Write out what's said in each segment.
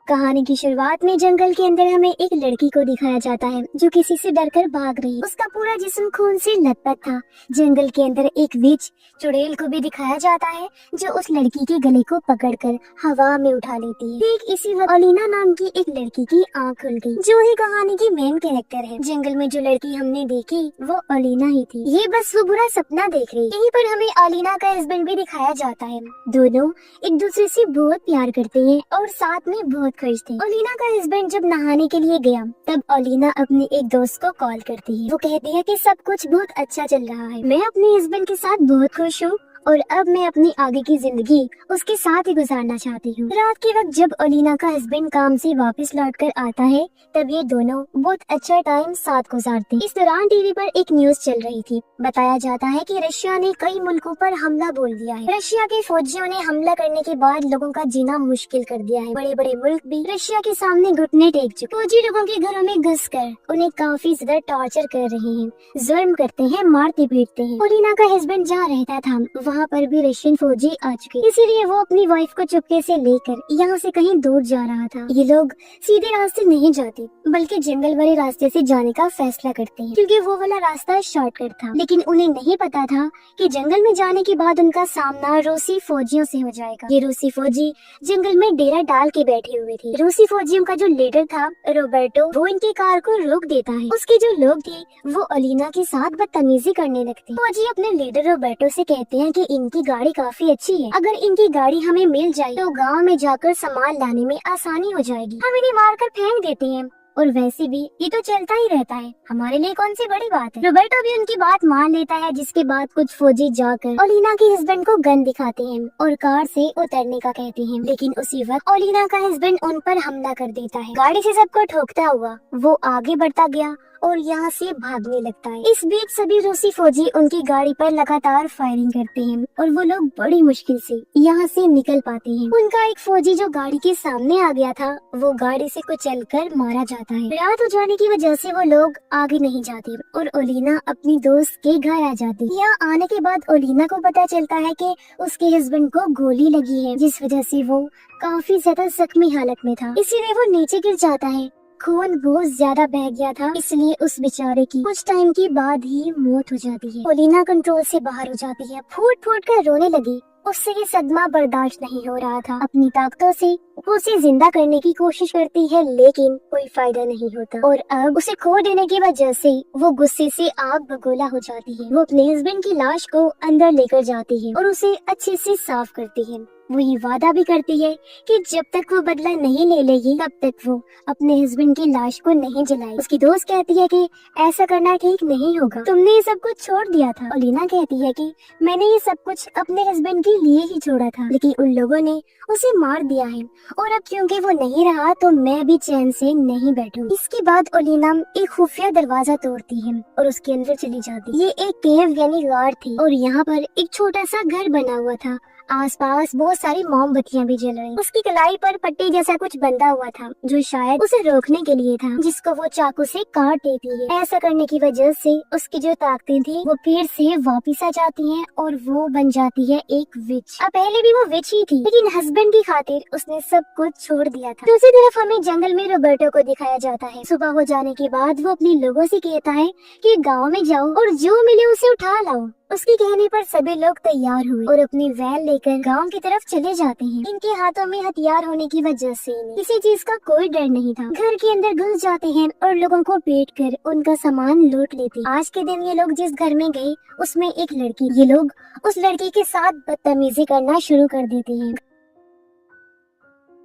कहानी की शुरुआत में जंगल के अंदर हमें एक लड़की को दिखाया जाता है जो किसी से डरकर भाग रही है। उसका पूरा जिस्म खून से लथपथ था। जंगल के अंदर एक विच चुड़ैल को भी दिखाया जाता है जो उस लड़की के गले को पकड़कर हवा में उठा लेती है। ठीक इसी वक्त ओलिना नाम की एक लड़की की आँख खुल गई, जो ही कहानी की मेन कैरेक्टर है। जंगल में जो लड़की हमने देखी वो ओलिना ही थी। ये बस वो बुरा सपना देख रही। यहीं पर हमें ओलिना का हस्बैंड भी दिखाया जाता है। दोनों एक दूसरे से बहुत प्यार करते हैं और साथ में बहुत खुश थे। ओलिना का हस्बैंड जब नहाने के लिए गया तब ओलिना अपने एक दोस्त को कॉल करती है। वो कहती है कि सब कुछ बहुत अच्छा चल रहा है, मैं अपने हस्बैंड के साथ बहुत खुश हूँ और अब मैं अपनी आगे की जिंदगी उसके साथ ही गुजारना चाहती हूँ। रात के वक्त जब ओलिना का हस्बैंड काम से वापस लौट कर आता है तब ये दोनों बहुत अच्छा टाइम साथ गुजारते हैं। इस दौरान टीवी पर एक न्यूज चल रही थी। बताया जाता है कि रशिया ने कई मुल्कों पर हमला बोल दिया है। रशिया के फौजियों ने हमला करने के बाद लोगों का जीना मुश्किल कर दिया है। बड़े बड़े मुल्क भी रशिया के सामने घुटने टेक चुके। फौजी लोगों के घरों में घुस कर उन्हें काफी ज्यादा टॉर्चर कर रहे हैं, जुल्म करते हैं, मारते पीटते हैं। ओलिना का हस्बैंड जहाँ रहता था वहाँ पर भी रशियन फौजी आ चुके, इसीलिए वो अपनी वाइफ को चुपके से लेकर यहाँ से कहीं दूर जा रहा था। ये लोग सीधे रास्ते नहीं जाते बल्कि जंगल वाले रास्ते से जाने का फैसला करते हैं क्योंकि वो वाला रास्ता शॉर्टकट था। लेकिन उन्हें नहीं पता था कि जंगल में जाने के बाद उनका सामना रूसी फौजियों से हो जाएगा। ये रूसी फौजी जंगल में डेरा डाल के बैठे हुए थे। रूसी फौजियों का जो लीडर था रोबर्टो, वो इनकी कार को रोक देता है। उसके जो लोग थे वो ओलिना के साथ बदतमीजी करने लगते हैं। फौजी अपने लीडर रोबर्टो से कहते हैं कि इनकी गाड़ी काफी अच्छी है, अगर इनकी गाड़ी हमें मिल जाए तो गांव में जाकर सामान लाने में आसानी हो जाएगी, हम इन्हें मारकर फेंक देते हैं और वैसे भी ये तो चलता ही रहता है, हमारे लिए कौन सी बड़ी बात है। रोबर्टो भी उनकी बात मान लेता है, जिसके बाद कुछ फौजी जाकर ओलिना के हस्बैंड को गन दिखाते हैं और कार से उतरने का कहते हैं। लेकिन उसी वक्त ओलिना का हस्बैंड उन पर हमला कर देता है। गाड़ी से सबको ठोकता हुआ वो आगे बढ़ता गया और यहाँ से भागने लगता है। इस बीच सभी रूसी फौजी उनकी गाड़ी पर लगातार फायरिंग करते हैं और वो लोग बड़ी मुश्किल से यहाँ से निकल पाते हैं। उनका एक फौजी जो गाड़ी के सामने आ गया था वो गाड़ी से कुचलकर मारा जाता है। रात हो जाने की वजह से वो लोग आगे नहीं जाते और ओलिना अपनी दोस्त के घर आ जाती है। यहाँ आने के बाद ओलिना को पता चलता है कि उसके हस्बैंड को गोली लगी है, जिस वजह से वो काफी ज्यादा जख्मी हालत में था, इसीलिए वो नीचे गिर जाता है। खून बहुत ज्यादा बह गया था, इसलिए उस बेचारे की कुछ टाइम के बाद ही मौत हो जाती है। ओलिना कंट्रोल से बाहर हो जाती है, फूट फूट कर रोने लगी। उससे ये सदमा बर्दाश्त नहीं हो रहा था। अपनी ताकतों से वो उसे जिंदा करने की कोशिश करती है लेकिन कोई फायदा नहीं होता और अब उसे खो देने की वजह से वो गुस्से से आग बगोला हो जाती है। वो अपने हस्बैंड की लाश को अंदर लेकर जाती है और उसे अच्छे से साफ करती है। वो ये वादा भी करती है कि जब तक वो बदला नहीं ले लेगी तब तक वो अपने हस्बैंड की लाश को नहीं जलाएगी। उसकी दोस्त कहती है कि ऐसा करना ठीक नहीं होगा, तुमने ये सब कुछ छोड़ दिया था। ओलिना कहती है कि मैंने ये सब कुछ अपने हस्बैंड के लिए ही छोड़ा था, लेकिन उन लोगों ने उसे मार दिया है और अब क्योंकि वो नहीं रहा तो मैं भी चैन से नहीं बैठूंगी। इसके बाद ओलिना एक खुफिया दरवाजा तोड़ती है और उसके अंदर चली जाती है। ये एक केव यानी गार थी और यहाँ पर एक छोटा सा घर बना हुआ था। आसपास बहुत सारी मोमबत्तियां भी जल रही। उसकी कलाई पर पट्टी जैसा कुछ बंधा हुआ था जो शायद उसे रोकने के लिए था, जिसको वो चाकू से काट देती है। ऐसा करने की वजह से उसकी जो ताकतें थी वो फिर से वापस आ जाती हैं और वो बन जाती है एक विच। अब पहले भी वो विच ही थी लेकिन हस्बैंड की खातिर उसने सब कुछ छोड़ दिया था। दूसरी तरफ हमें जंगल में रोबर्टो को दिखाया जाता है। सुबह हो जाने के बाद वो अपने लोगों से कहता है कि गाँव में जाओ और जो मिले उसे उठा लाओ। उसके कहने पर सभी लोग तैयार हुए और अपनी वैन लेकर गांव की तरफ चले जाते हैं। इनके हाथों में हथियार होने की वजह से इन्हें किसी चीज का कोई डर नहीं था। घर के अंदर घुस जाते हैं और लोगों को पीट कर उनका सामान लूट लेते हैं। आज के दिन ये लोग जिस घर में गए उसमें एक लड़की, ये लोग उस लड़की के साथ बदतमीजी करना शुरू कर देते हैं।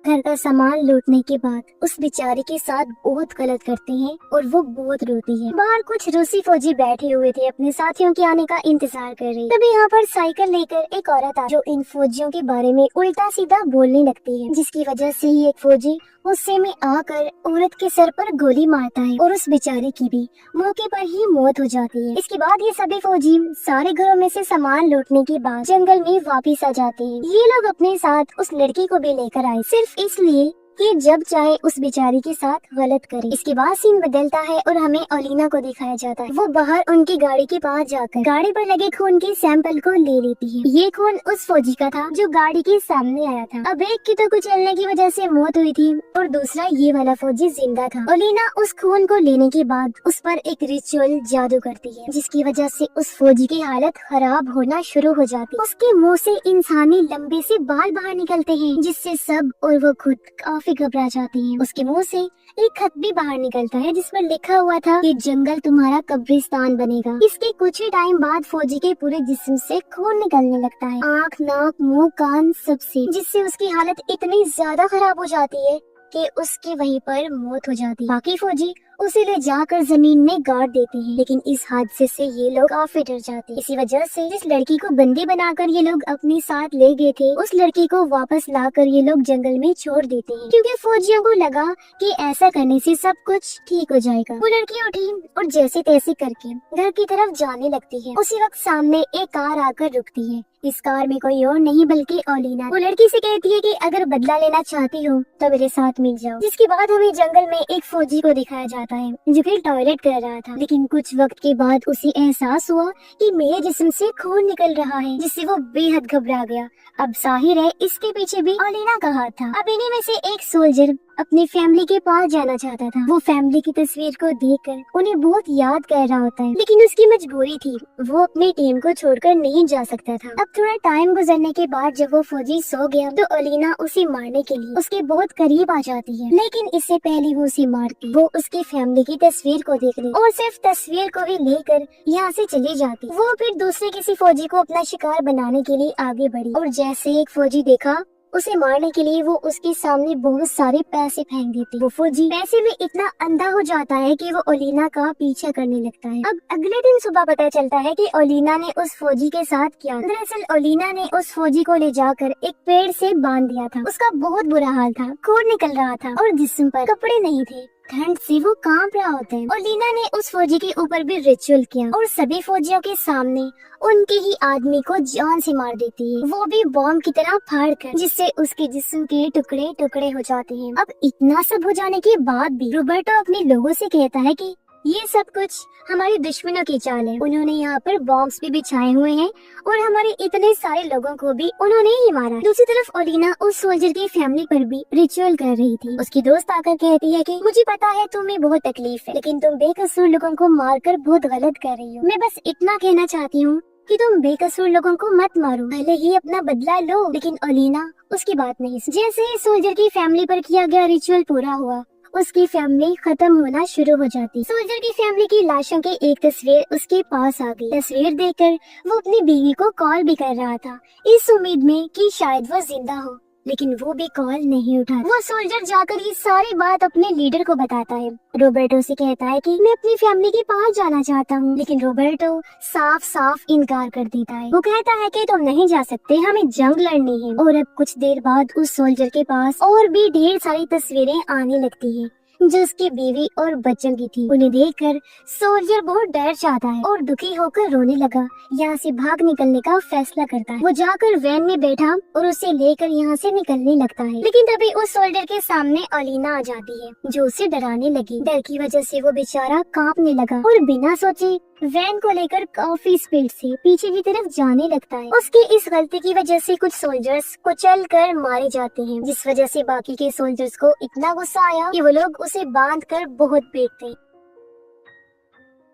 घर का सामान लूटने के बाद उस बेचारी के साथ बहुत गलत करते हैं और वो बहुत रोती है। बाहर कुछ रूसी फौजी बैठे हुए थे अपने साथियों के आने का इंतजार कर रहे। तभी यहाँ पर साइकिल लेकर एक औरत आ जो इन फौजियों के बारे में उल्टा सीधा बोलने लगती है, जिसकी वजह से ही एक फौजी गुस्से में आकर औरत के सर पर गोली मारता है और उस बेचारे की भी मौके पर ही मौत हो जाती है। इसके बाद ये सभी फौजी सारे घरों में से सामान लूटने के बाद जंगल में वापस आ जाते हैं। ये लोग अपने साथ उस लड़की को भी लेकर आए सिर्फ इसलिए कि जब चाहे उस बेचारी के साथ गलत करे। इसके बाद सीन बदलता है और हमें ओलिना को दिखाया जाता है। वो बाहर उनकी गाड़ी के पास जाकर गाड़ी पर लगे खून के सैंपल को ले लेती है। ये खून उस फौजी का था जो गाड़ी के सामने आया था। अब एक की तो कुचलने की वजह से मौत हुई थी और दूसरा ये वाला फौजी जिंदा था। ओलिना उस खून को लेने के बाद उस पर एक रिचुअल जादू करती है, जिसकी वजह से उस फौजी की हालत खराब होना शुरू हो जाती है। उसके मुंह से इंसानी लंबे से बाल बाहर निकलते हैं, जिससे सब और वो खुद काफी घबरा जाती है। उसके मुंह से एक खत भी बाहर निकलता है जिस पर लिखा हुआ था कि जंगल तुम्हारा कब्रिस्तान बनेगा। इसके कुछ ही टाइम बाद फौजी के पूरे जिस्म से खून निकलने लगता है, आँख, नाक, मुंह, कान सबसे, जिससे उसकी हालत इतनी ज्यादा खराब हो जाती है कि उसकी वहीं पर मौत हो जाती है। बाकी फौजी उसे ले जाकर जमीन में गाड़ देते हैं, लेकिन इस हादसे से ये लोग काफी डर जाते हैं। इसी वजह से जिस लड़की को बंदी बनाकर ये लोग अपने साथ ले गए थे, उस लड़की को वापस लाकर ये लोग जंगल में छोड़ देते हैं, क्योंकि फौजियों को लगा कि ऐसा करने से सब कुछ ठीक हो जाएगा। वो लड़की उठी और जैसे तैसे करके घर की तरफ जाने लगती है। उसी वक्त सामने एक कार आकर रुकती है। इस कार में कोई और नहीं बल्कि ओलिना। वो लड़की से कहती है कि अगर बदला लेना चाहती हो तो मेरे साथ मिल जाओ। जिसके बाद हमें जंगल में एक फौजी को दिखाया जाता है जो कि टॉयलेट कर रहा था, लेकिन कुछ वक्त के बाद उसे एहसास हुआ कि मेरे जिस्म से खून निकल रहा है, जिससे वो बेहद घबरा गया। अब जाहिर है इसके पीछे भी ओलिना का हाथ था। अब इन्हीं में से एक सोल्जर अपनी फैमिली के पास जाना चाहता था। वो फैमिली की तस्वीर को देखकर उन्हें बहुत याद कर रहा होता है, लेकिन उसकी मजबूरी थी, वो अपनी टीम को छोड़कर नहीं जा सकता था। अब थोड़ा टाइम गुजरने के बाद जब वो फौजी सो गया तो ओलिना उसे मारने के लिए उसके बहुत करीब आ जाती है, लेकिन इससे पहले वो उसे मारती, वो उसकी फैमिली की तस्वीर को देखने और सिर्फ तस्वीर को भी लेकर यहाँ से चली जाती। वो फिर दूसरे किसी फौजी को अपना शिकार बनाने के लिए आगे बढ़ी और जैसे एक फौजी देखा उसे मारने के लिए वो उसके सामने बहुत सारे पैसे फेंक देती। वो फौजी पैसे में इतना अंधा हो जाता है कि वो ओलिना का पीछा करने लगता है। अब अगले दिन सुबह पता चलता है कि ओलिना ने उस फौजी के साथ किया। दरअसल ओलिना ने उस फौजी को ले जाकर एक पेड़ से बांध दिया था। उसका बहुत बुरा हाल था, खून निकल रहा था और जिस्म पर कपड़े नहीं थे, ठंड से वो कांप रहा होता है। ओलिना ने उस फौजी के ऊपर भी रिचुअल किया और सभी फौजियों के सामने उनके ही आदमी को जान से मार देती है, वो भी बॉम्ब की तरह फाड़कर, जिससे उसके जिस्म के टुकड़े टुकड़े हो जाते हैं। अब इतना सब हो जाने के बाद भी रोबर्टो अपने लोगों से कहता है कि ये सब कुछ हमारे दुश्मनों की चाल है, उन्होंने यहाँ पर बॉम्ब्स भी बिछाए हुए हैं और हमारे इतने सारे लोगों को भी उन्होंने ही मारा। दूसरी तरफ ओलिना उस सोल्जर की फैमिली पर भी रिचुअल कर रही थी। उसकी दोस्त आकर कहती है कि मुझे पता है तुम्हें बहुत तकलीफ है, लेकिन तुम बेकसूर लोगों को मारकर बहुत गलत कर रही हो। मैं बस इतना कहना चाहती हूँ कि तुम बेकसूर लोगों को मत मारो, भले ही अपना बदला लो। लेकिन ओलिना उसकी बात नहीं सुनी। जैसे ही सोल्जर की फैमिली पर किया गया रिचुअल पूरा हुआ, उसकी फैमिली खत्म होना शुरू हो जाती। सोल्जर की फैमिली की लाशों की एक तस्वीर उसके पास आ गई। तस्वीर देखकर वो अपनी बीवी को कॉल भी कर रहा था, इस उम्मीद में कि शायद वो जिंदा हो, लेकिन वो भी कॉल नहीं उठा। वो सोल्जर जाकर ये सारी बात अपने लीडर को बताता है। रोबर्टो से कहता है कि मैं अपनी फैमिली के पास जाना चाहता हूँ, लेकिन रोबर्टो साफ साफ इनकार कर देता है। वो कहता है कि तुम नहीं जा सकते, हमें जंग लड़नी है। और अब कुछ देर बाद उस सोल्जर के पास और भी ढेर सारी तस्वीरें आने लगती है जो उसकी बीवी और बच्चों की थी। उन्हें देखकर सोल्जर बहुत डर जाता है और दुखी होकर रोने लगा। यहाँ से भाग निकलने का फैसला करता है। वो जाकर वैन में बैठा और उसे लेकर यहाँ से निकलने लगता है, लेकिन तभी उस सोल्जर के सामने ओलिना आ जाती है जो उसे डराने लगी। डर की वजह से वो बेचारा कांपने लगा और बिना सोचे वैन को लेकर काफी स्पीड से पीछे की तरफ जाने लगता है। उसकी इस गलती की वजह से कुछ सोल्जर्स कुचल कर मारे जाते हैं, जिस वजह से बाकी के सोल्जर्स को इतना गुस्सा आया कि वो लोग उसे बांध कर बहुत पीटते।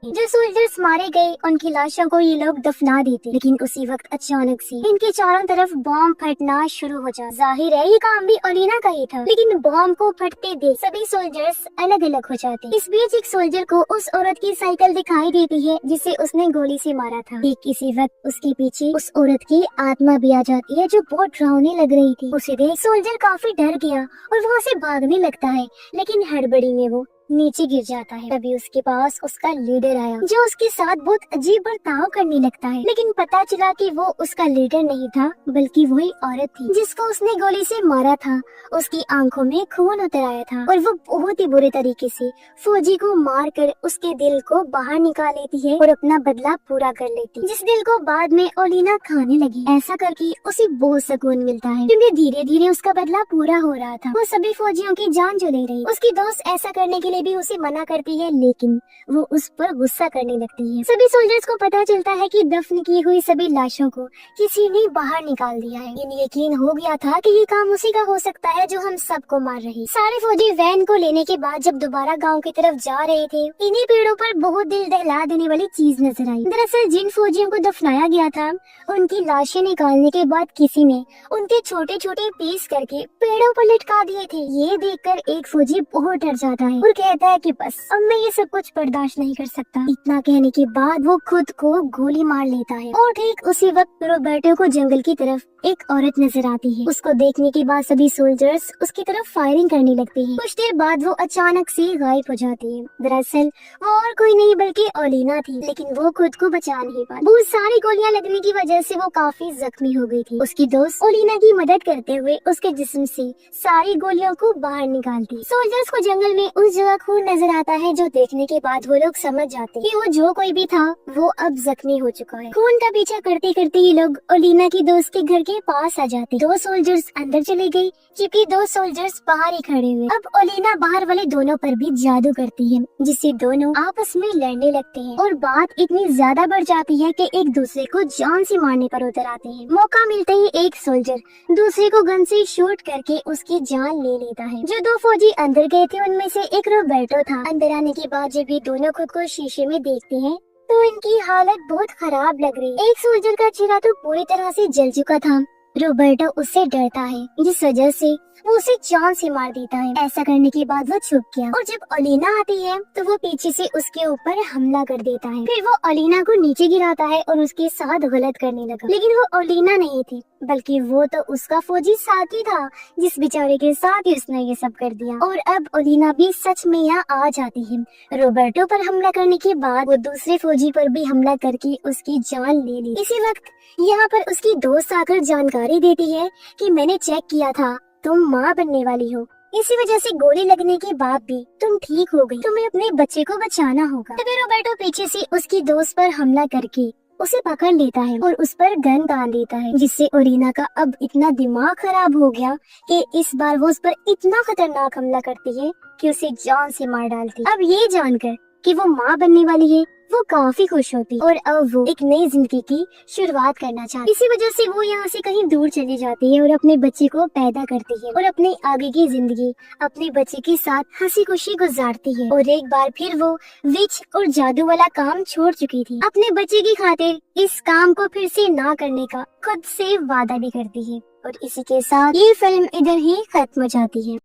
जो सोल्जर्स मारे गए उनकी लाशों को ये लोग दफना देते, लेकिन उसी वक्त अचानक से इनके चारों तरफ बॉम्ब फटना शुरू हो जाता। जाहिर है ये काम भी ओलिना का ही था, लेकिन बॉम्ब को फटते देख सभी सोल्जर्स अलग अलग हो जाते। इस बीच एक सोल्जर को उस औरत की साइकिल दिखाई देती है जिसे उसने गोली से मारा था। ठीक इसी वक्त उसके पीछे उस औरत की आत्मा भी आ जाती है जो बहुत डरावनी लग रही थी। उसे देख सोल्जर काफी डर गया और वहाँ से भागने लगता है, लेकिन हड़बड़ी में वो नीचे गिर जाता है। तभी उसके पास उसका लीडर आया, जो उसके साथ बहुत अजीब बर्ताव करने लगता है। लेकिन पता चला कि वो उसका लीडर नहीं था, बल्कि वही औरत थी जिसको उसने गोली से मारा था। उसकी आंखों में खून उतर आया था और वो बहुत ही बुरे तरीके से फौजी को मार कर उसके दिल को बाहर निकाल लेती है और अपना बदला पूरा कर लेती है, जिस दिल को बाद में ओलिना खाने लगी। ऐसा करके उसे बहुत सुकून मिलता है, क्योंकि धीरे धीरे उसका बदला पूरा हो रहा था। वो सभी फौजियों की जान जो ले रही। उसकी दोस्त ऐसा करने के लिए भी उसे मना करती है, लेकिन वो उस पर गुस्सा करने लगती है। सभी सोल्जर्स को पता चलता है कि दफन की हुई सभी लाशों को किसी ने बाहर निकाल दिया है। इन्हें यकीन हो गया था कि ये काम उसी का हो सकता है जो हम सबको मार रही। सारे फौजी वैन को लेने के बाद जब दोबारा गांव की तरफ जा रहे थे, इन्हीं पेड़ों पर बहुत दिल दहला देने वाली चीज नजर आई। दरअसल जिन फौजियों को दफनाया गया था, उनकी लाशें निकालने के बाद किसी ने उनके छोटे छोटे पीस करके पेड़ों पर लटका दिए थे। ये देखकर एक फौजी बहुत डर जाता है और कहता है कि बस अब मैं ये सब कुछ बर्दाश्त नहीं कर सकता। इतना कहने के बाद वो खुद को गोली मार लेता है और ठीक उसी वक्त रोबर्टो को जंगल की तरफ एक औरत नजर आती है। उसको देखने के बाद सभी सोल्जर्स उसकी तरफ फायरिंग करने लगते हैं। कुछ देर बाद वो अचानक से गायब हो जाती है। दरअसल वो और कोई नहीं बल्कि ओलिना थी, लेकिन वो खुद को बचा नहीं पाई। बहुत सारी गोलियां लगने की वजह से वो काफी जख्मी हो गई थी। उसकी दोस्त ओलिना की मदद करते हुए उसके जिस्म से सारी गोलियों को बाहर निकालती। सोल्जर्स को जंगल में उस जगह खून नजर आता है, जो देखने के बाद वो लोग समझ जाते कि वो जो कोई भी था वो अब जख्मी हो चुका है। खून का पीछा करते करते ये लोग ओलिना की दोस्त के घर के पास आ जाते। दो सोल्जर्स अंदर चले गए, जबकि दो सोल्जर्स बाहर ही खड़े हुए। अब ओलिना बाहर वाले दोनों पर भी जादू करती है, जिससे दोनों आपस में लड़ने लगते हैं और बात इतनी ज्यादा बढ़ जाती है कि एक दूसरे को जान से मारने पर उतर आते हैं। मौका मिलते ही एक सोल्जर दूसरे को गन से शूट करके उसकी जान ले लेता है। जो दो फौजी अंदर गए थे उनमें से एक रोबर्टो था। अंदर आने के बाद जब ये दोनों खुद को शीशे में देखते हैं तो इनकी हालत बहुत खराब लग रही। एक सोल्जर का चेहरा तो पूरी तरह से जल चुका था। रोबर्टो उससे डरता है, जिस वजह से वो उसे जान से मार देता है। ऐसा करने के बाद वो छुप गया और जब ओलिना आती है तो वो पीछे से उसके ऊपर हमला कर देता है। फिर वो ओलिना को नीचे गिराता है और उसके साथ गलत करने लगा। लेकिन वो ओलिना नहीं थी, बल्कि वो तो उसका फौजी साथी था, जिस बेचारे के साथ ही उसने ये सब कर दिया। और अब ओलिना भी सच में यहाँ आ जाती है। रोबर्टो पर हमला करने के बाद वो दूसरे फौजी पर भी हमला करके उसकी जान ले ली। इसी वक्त यहाँ पर उसकी दोस्त आकर जानकारी देती है कि मैंने चेक किया था, तुम माँ बनने वाली हो। इसी वजह से गोली लगने के बाद भी तुम ठीक हो गई। तुम्हें अपने बच्चे को बचाना होगा। तभी रोबर्टो पीछे से उसकी दोस्त पर हमला करके उसे पकड़ लेता है और उस पर गन तान देता है, जिससे ओलिना का अब इतना दिमाग खराब हो गया कि इस बार वो उस पर इतना खतरनाक हमला करती है कि उसे जान से मार डालती। अब ये जानकर कि वो माँ बनने वाली है, वो काफी खुश होती और अब वो एक नई जिंदगी की शुरुआत करना चाहती। इसी वजह से वो यहाँ से कहीं दूर चली जाती है और अपने बच्चे को पैदा करती है और अपने आगे की जिंदगी अपने बच्चे के साथ हंसी खुशी गुजारती है। और एक बार फिर वो विच और जादू वाला काम छोड़ चुकी थी। अपने बच्चे की खातिर इस काम को फिर से ना करने का खुद से वादा भी करती है। और इसी के साथ ये फिल्म इधर ही खत्म हो जाती है।